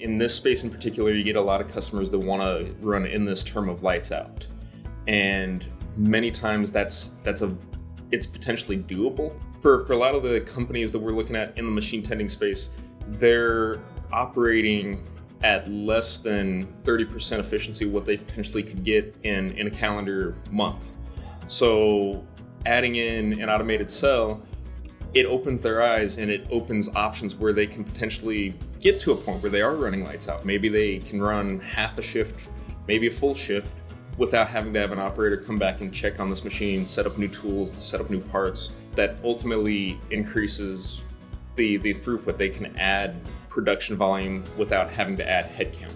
In this space in particular, you get a lot of customers that want to run in this term of lights out. And many times it's potentially doable. For a lot of the companies that we're looking at in the machine tending space, they're operating at less than 30% efficiency what they potentially could get in a calendar month. So adding in an automated cell, it opens their eyes and it opens options where they can potentially get to a point where they are running lights out. Maybe they can run half a shift, maybe a full shift, without having to have an operator come back and check on this machine, set up new tools, set up new parts. That ultimately increases the throughput. They can add production volume without having to add headcount.